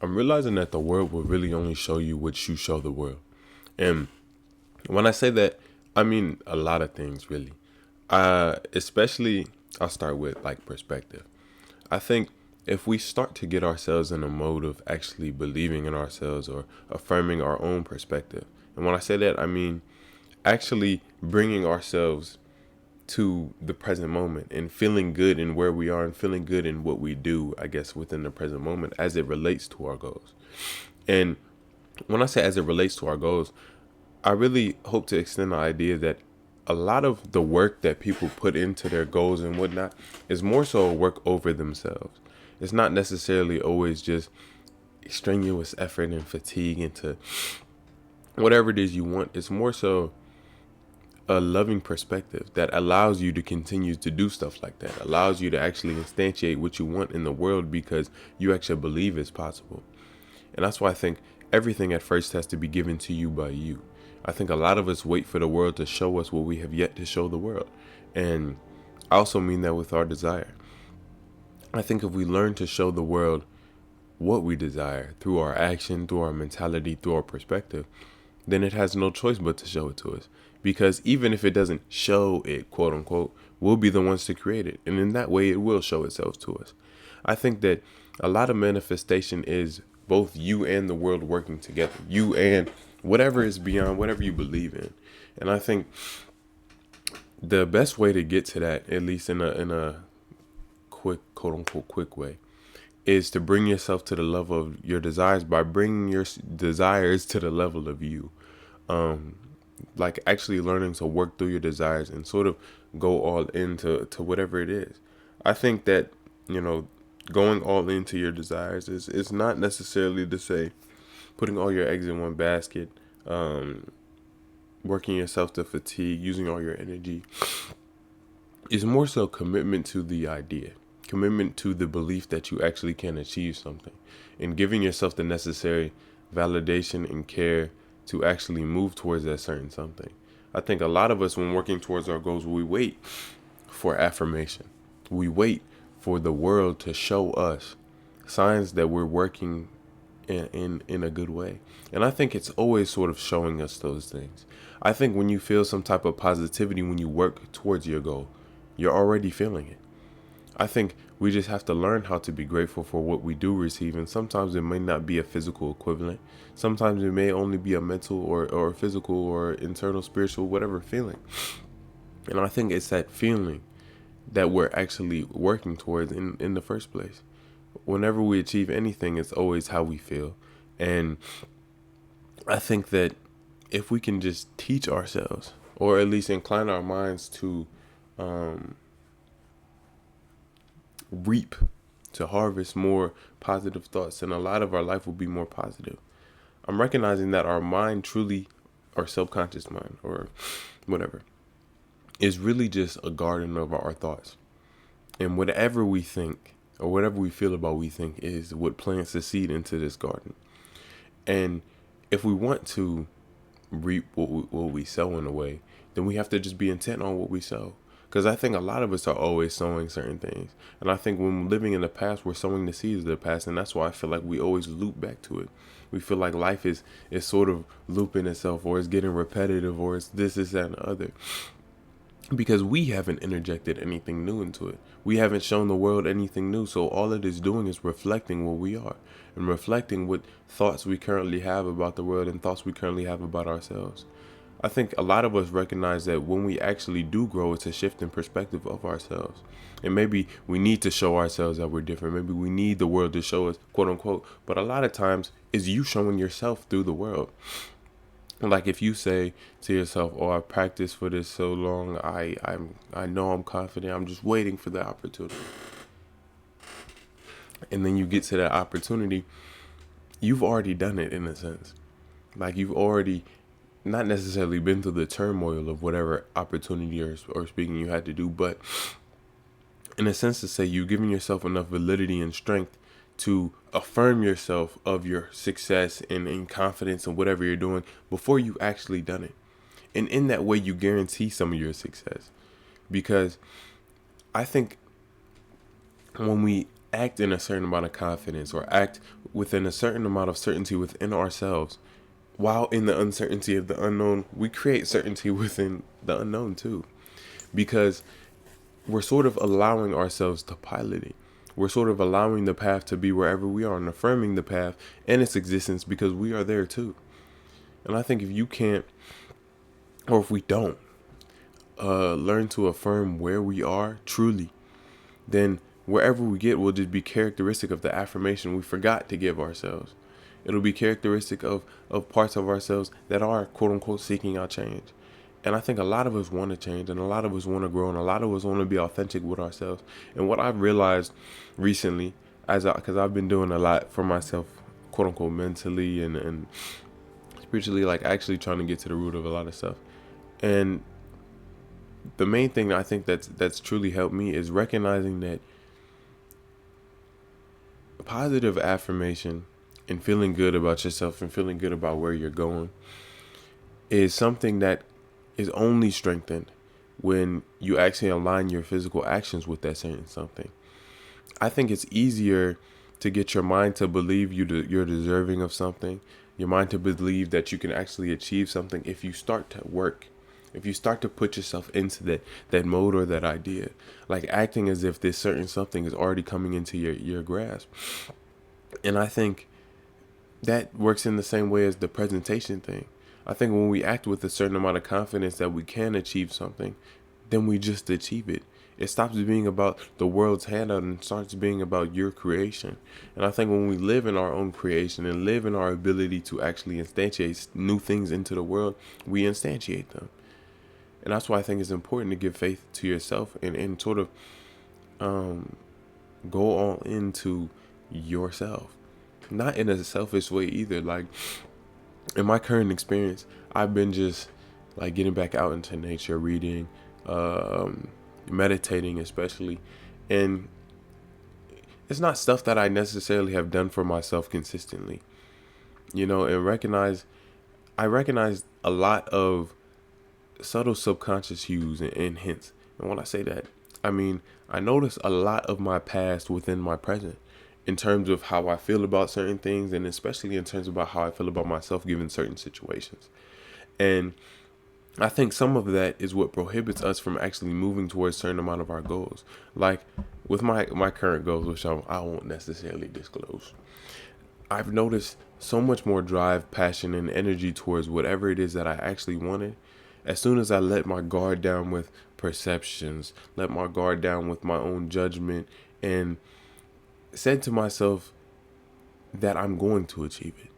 I'm realizing that the world will really only show you what you show the world. And when I say that, I mean a lot of things really. Especially I'll start with like perspective. I think if we start to get ourselves in a mode of actually believing in ourselves or affirming our own perspective. And when I say that, I mean actually bringing ourselves to the present moment and feeling good in where we are and feeling good in what we do, I guess, within the present moment as it relates to our goals. And when I say as it relates to our goals, I really hope to extend the idea that a lot of the work that people put into their goals and whatnot is more so a work over themselves. It's not necessarily always just strenuous effort and fatigue into whatever it is you want. It's more so a loving perspective that allows you to continue to do stuff like that, allows you to actually instantiate what you want in the world because you actually believe it's possible. And that's why I think everything at first has to be given to you by you. I think a lot of us wait for the world to show us what we have yet to show the world. And I also mean that with our desire. I think if we learn to show the world what we desire through our action, through our mentality, through our perspective, then it has no choice but to show it to us. Because even if it doesn't show it, quote unquote, we'll be the ones to create it. And in that way, it will show itself to us. I think that a lot of manifestation is both you and the world working together, you and whatever is beyond whatever you believe in. And I think the best way to get to that, at least in a quick, quote unquote, quick way, is to bring yourself to the level of your desires by bringing your desires to the level of you. Like actually learning to work through your desires and sort of go all into whatever it is. I think that, you know, going all into your desires is not necessarily to say putting all your eggs in one basket, working yourself to fatigue, using all your energy. Is more so commitment to the idea, commitment to the belief that you actually can achieve something, and giving yourself the necessary validation and care to actually move towards that certain something. I think a lot of us, when working towards our goals, we wait for affirmation. We wait for the world to show us signs that we're working in a good way. And I think it's always sort of showing us those things. I think when you feel some type of positivity when you work towards your goal, you're already feeling it. I think we just have to learn how to be grateful for what we do receive. And sometimes it may not be a physical equivalent. Sometimes it may only be a mental or physical or internal, spiritual, whatever feeling. And I think it's that feeling that we're actually working towards in the first place. Whenever we achieve anything, it's always how we feel. And I think that if we can just teach ourselves, or at least incline our minds to um, reap, to harvest more positive thoughts, then a lot of our life will be more positive. I'm recognizing that our mind truly, our subconscious mind, or whatever, is really just a garden of our thoughts. And whatever we think, or whatever we feel about we think, is what plants the seed into this garden. And if we want to reap what we sow in a way, then we have to just be intent on what we sow. Because I think a lot of us are always sowing certain things. And I think when living in the past, we're sowing the seeds of the past. And that's why I feel like we always loop back to it. We feel like life is sort of looping itself, or it's getting repetitive, or it's this, that, and the other. Because we haven't interjected anything new into it. We haven't shown the world anything new. So all it is doing is reflecting what we are and reflecting what thoughts we currently have about the world and thoughts we currently have about ourselves. I think a lot of us recognize that when we actually do grow, it's a shift in perspective of ourselves. And maybe we need to show ourselves that we're different. Maybe we need the world to show us, quote unquote. But a lot of times it's you showing yourself through the world. Like if you say to yourself, "Oh, I practiced for this so long. I know I'm confident. I'm just waiting for the opportunity." And then you get to that opportunity, you've already done it in a sense. Like you've already not necessarily been through the turmoil of whatever opportunity or speaking you had to do, but in a sense to say you've given yourself enough validity and strength to affirm yourself of your success and confidence in whatever you're doing before you actually done it. And in that way, you guarantee some of your success. Because I think when we act in a certain amount of confidence or act within a certain amount of certainty within ourselves, while in the uncertainty of the unknown, we create certainty within the unknown too. Because we're sort of allowing ourselves to pilot it. We're sort of allowing the path to be wherever we are and affirming the path and its existence because we are there too. And I think if you can't, or if we don't, learn to affirm where we are truly, then wherever we get will just be characteristic of the affirmation we forgot to give ourselves. It'll be characteristic of parts of ourselves that are quote unquote seeking out change. And I think a lot of us want to change, and a lot of us want to grow, and a lot of us want to be authentic with ourselves. And what I've realized recently, because I've been doing a lot for myself, quote unquote, mentally and spiritually, like actually trying to get to the root of a lot of stuff. And the main thing I think that's truly helped me is recognizing that positive affirmation and feeling good about yourself and feeling good about where you're going is something that is only strengthened when you actually align your physical actions with that certain something. I think it's easier to get your mind to believe you're deserving of something, your mind to believe that you can actually achieve something if you start to work, if you start to put yourself into that mode or that idea, like acting as if this certain something is already coming into your grasp. And I think that works in the same way as the presentation thing. I think when we act with a certain amount of confidence that we can achieve something, then we just achieve it. It stops being about the world's handout and starts being about your creation. And I think when we live in our own creation and live in our ability to actually instantiate new things into the world, we instantiate them. And that's why I think it's important to give faith to yourself and sort of go all into yourself. Not in a selfish way either. Like, in my current experience, I've been just like getting back out into nature, reading, meditating especially. And it's not stuff that I necessarily have done for myself consistently, and I recognize a lot of subtle subconscious hues and hints. And when I say that, I mean, I notice a lot of my past within my present in terms of how I feel about certain things, and especially in terms about how I feel about myself given certain situations. And I think some of that is what prohibits us from actually moving towards a certain amount of our goals. Like with my current goals, which I won't necessarily disclose, I've noticed so much more drive, passion, and energy towards whatever it is that I actually wanted as soon as I let my guard down with perceptions, let my guard down with my own judgment, and said to myself that I'm going to achieve it.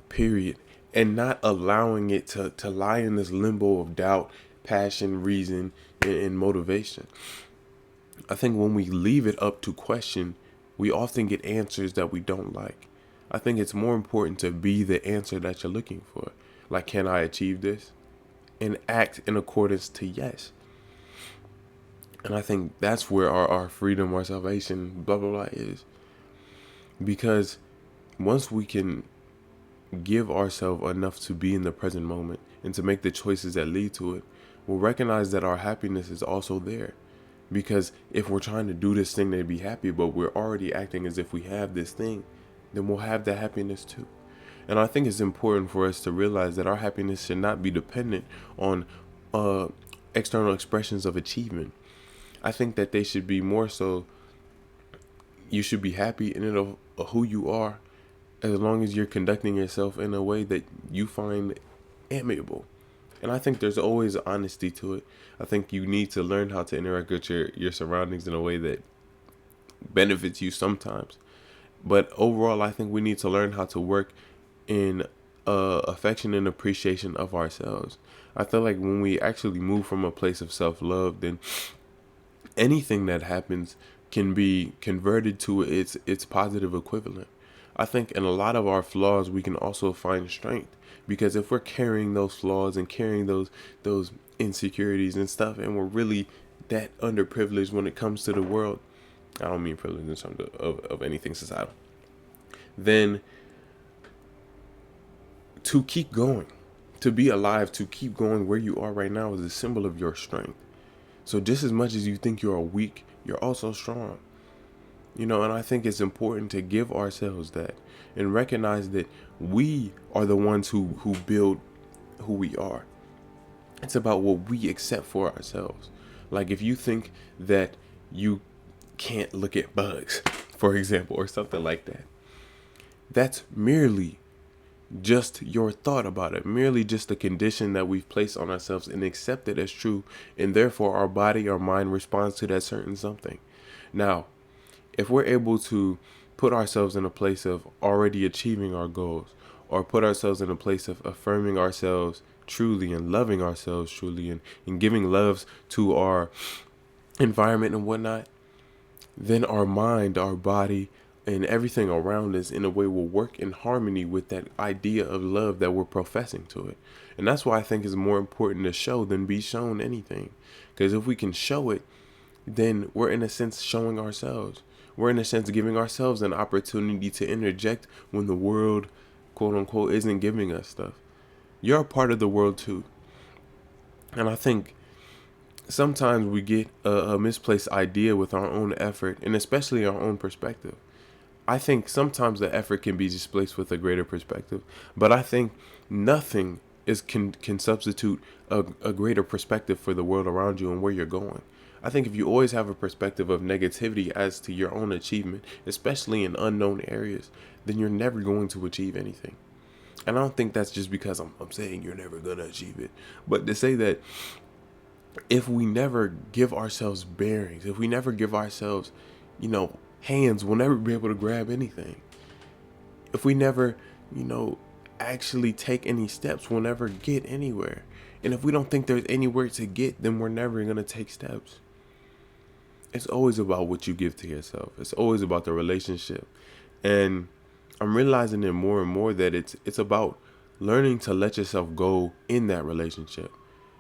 Period. And not allowing it to lie in this limbo of doubt, passion, reason, and motivation. I think when we leave it up to question, we often get answers that we don't like. I think it's more important to be the answer that you're looking for. Like, can I achieve this? And act in accordance to yes. And I think that's where our freedom, our salvation, blah, blah, blah is. Because once we can give ourselves enough to be in the present moment and to make the choices that lead to it, we'll recognize that our happiness is also there. Because if we're trying to do this thing to be happy, but we're already acting as if we have this thing, then we'll have the happiness too. And I think it's important for us to realize that our happiness should not be dependent on external expressions of achievement. I think that they should be more so, you should be happy in it of who you are, as long as you're conducting yourself in a way that you find amiable. And I think there's always honesty to it. I think you need to learn how to interact with your surroundings in a way that benefits you sometimes. But overall, I think we need to learn how to work in affection and appreciation of ourselves. I feel like when we actually move from a place of self-love, then anything that happens can be converted to its positive equivalent. I think in a lot of our flaws, we can also find strength, because if we're carrying those flaws and carrying those insecurities and stuff, and we're really that underprivileged when it comes to the world, I don't mean privilege in terms of anything societal, then to keep going, to be alive, to keep going where you are right now is a symbol of your strength. So just as much as you think you're weak, you're also strong. And I think it's important to give ourselves that and recognize that we are the ones who build who we are. It's about what we accept for ourselves. Like if you think that you can't look at bugs, for example, or something like that, that's merely just your thought about it, merely just a condition that we've placed on ourselves and accept it as true, and therefore our body, our mind responds to that certain something. Now, if we're able to put ourselves in a place of already achieving our goals, or put ourselves in a place of affirming ourselves truly and loving ourselves truly, and giving loves to our environment and whatnot, then our mind, our body, and everything around us in a way will work in harmony with that idea of love that we're professing to it. And that's why I think it's more important to show than be shown anything. Because if we can show it, then we're in a sense showing ourselves. We're in a sense giving ourselves an opportunity to interject when the world, quote unquote, isn't giving us stuff. You're a part of the world too. And I think sometimes we get a misplaced idea with our own effort and especially our own perspective. I think sometimes the effort can be displaced with a greater perspective, but I think nothing can substitute a greater perspective for the world around you and where you're going. I think if you always have a perspective of negativity as to your own achievement, especially in unknown areas, then you're never going to achieve anything. And I don't think that's just because I'm saying you're never going to achieve it, but to say that if we never give ourselves bearings, if we never give ourselves, hands, we'll never be able to grab anything. If we never, actually take any steps, we'll never get anywhere. And if we don't think there's anywhere to get, then we're never going to take steps. It's always about what you give to yourself. It's always about the relationship. And I'm realizing it more and more that it's about learning to let yourself go in that relationship.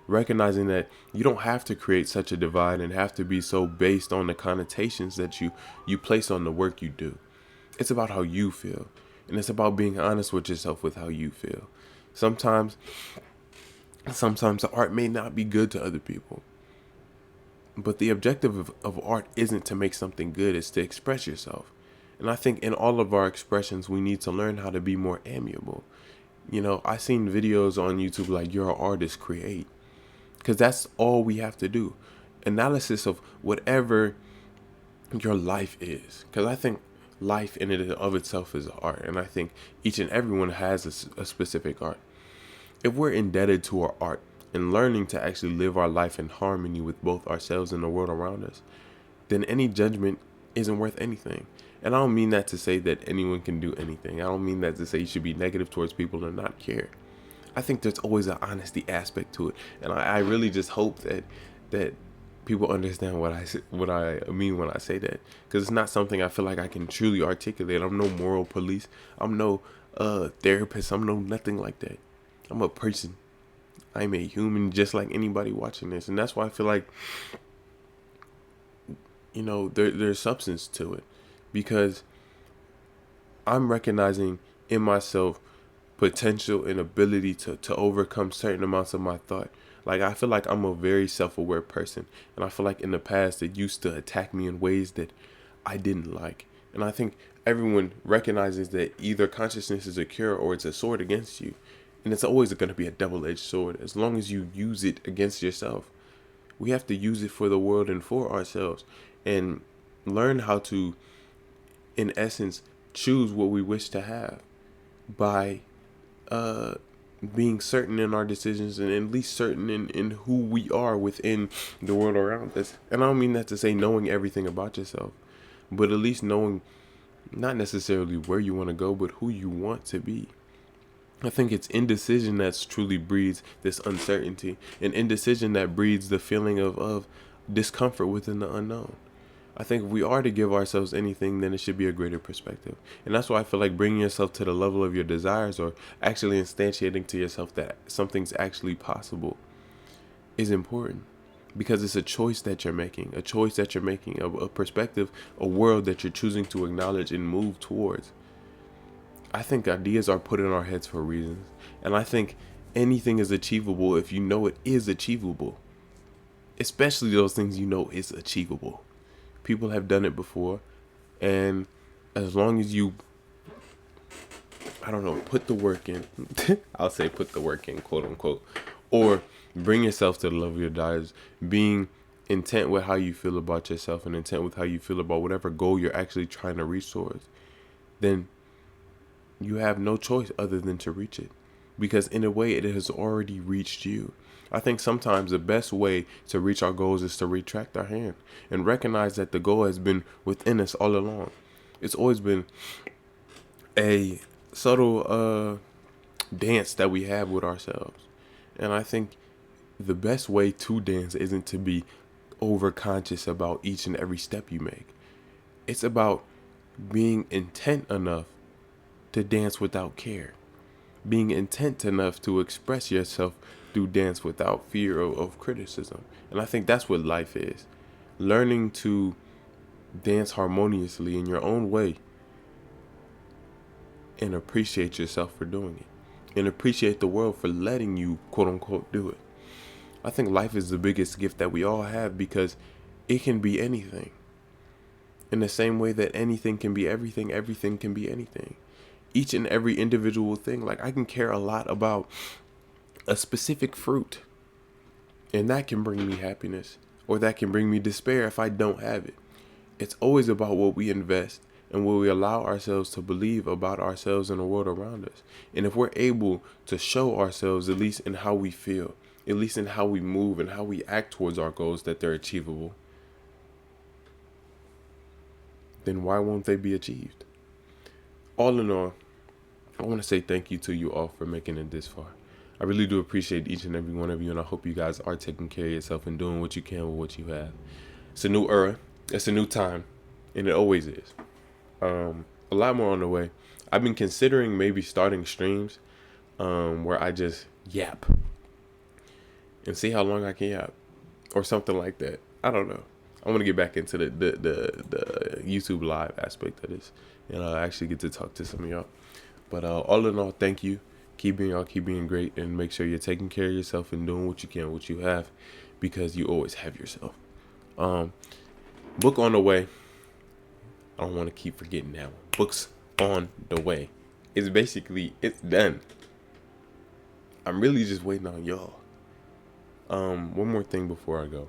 Recognizing that you don't have to create such a divide and have to be so based on the connotations that you place on the work you do. It's about how you feel. And it's about being honest with yourself with how you feel. Sometimes the art may not be good to other people. But the objective of art isn't to make something good, it's to express yourself. And I think in all of our expressions, we need to learn how to be more amiable. I seen videos on YouTube like you're an artist, create. Because that's all we have to do. Analysis of whatever your life is. Because I think life in and of itself is art. And I think each and everyone has a specific art. If we're indebted to our art and learning to actually live our life in harmony with both ourselves and the world around us, then any judgment isn't worth anything. And I don't mean that to say that anyone can do anything. I don't mean that to say you should be negative towards people and not care. I think there's always an honesty aspect to it, and I really just hope that people understand what I mean when I say that, because it's not something I feel like I can truly articulate. I'm no moral police. I'm no therapist. I'm no nothing like that. I'm a person. I'm a human just like anybody watching this, and that's why I feel like there's substance to it, because I'm recognizing in myself potential and ability to overcome certain amounts of my thought. Like I feel like I'm a very self-aware person, and I feel like in the past it used to attack me in ways that I didn't like. And I think everyone recognizes that either consciousness is a cure or it's a sword against you. And it's always going to be a double-edged sword as long as you use it against yourself. We have to use it for the world and for ourselves, and learn how to, in essence, choose what we wish to have by being certain in our decisions, and at least certain in who we are within the world around us. And I don't mean that to say knowing everything about yourself, but at least knowing not necessarily where you want to go, but who you want to be. I think it's indecision that's truly breeds this uncertainty, and indecision that breeds the feeling of discomfort within the unknown. I think if we are to give ourselves anything, then it should be a greater perspective. And that's why I feel like bringing yourself to the level of your desires, or actually instantiating to yourself that something's actually possible, is important. Because it's a choice that you're making, a perspective, a world that you're choosing to acknowledge and move towards. I think ideas are put in our heads for reasons. And I think anything is achievable if you know it is achievable. Especially those things you know is achievable. People have done it before. And as long as you, I don't know, put the work in, I'll say put the work in, quote unquote, or bring yourself to the level of your desires, being intent with how you feel about yourself and intent with how you feel about whatever goal you're actually trying to reach towards, then you have no choice other than to reach it. Because in a way, it has already reached you. I think sometimes the best way to reach our goals is to retract our hand and recognize that the goal has been within us all along. It's always been a subtle dance that we have with ourselves. And I think the best way to dance isn't to be over conscious about each and every step you make. It's about being intent enough to dance without care, being intent enough to express yourself through dance without fear of criticism. And I think that's what life is. Learning to dance harmoniously in your own way and appreciate yourself for doing it. And appreciate the world for letting you, quote unquote, do it. I think life is the biggest gift that we all have because it can be anything. In the same way that anything can be everything, everything can be anything. Each and every individual thing, like I can care a lot about a specific fruit, and that can bring me happiness, or that can bring me despair if I don't have it. It's always about what we invest and what we allow ourselves to believe about ourselves and the world around us. And if we're able to show ourselves, at least in how we feel, at least in how we move and how we act towards our goals, that they're achievable, then why won't they be achieved? All in all, I want to say thank you to you all for making it this far. I really do appreciate each and every one of you, and I hope you guys are taking care of yourself and doing what you can with what you have. It's a new era, it's a new time, and it always is. A lot more on the way. I've been considering maybe starting streams where I just yap and see how long I can yap or something like that. I don't know. I want to get back into the YouTube live aspect of this and actually get to talk to some of y'all. But all in all, thank you. Keep being great, and make sure you're taking care of yourself and doing what you can, what you have, because you always have yourself. Book on the way. I don't want to keep forgetting that one. Books on the way. It's done. I'm really just waiting on y'all. One more thing before I go.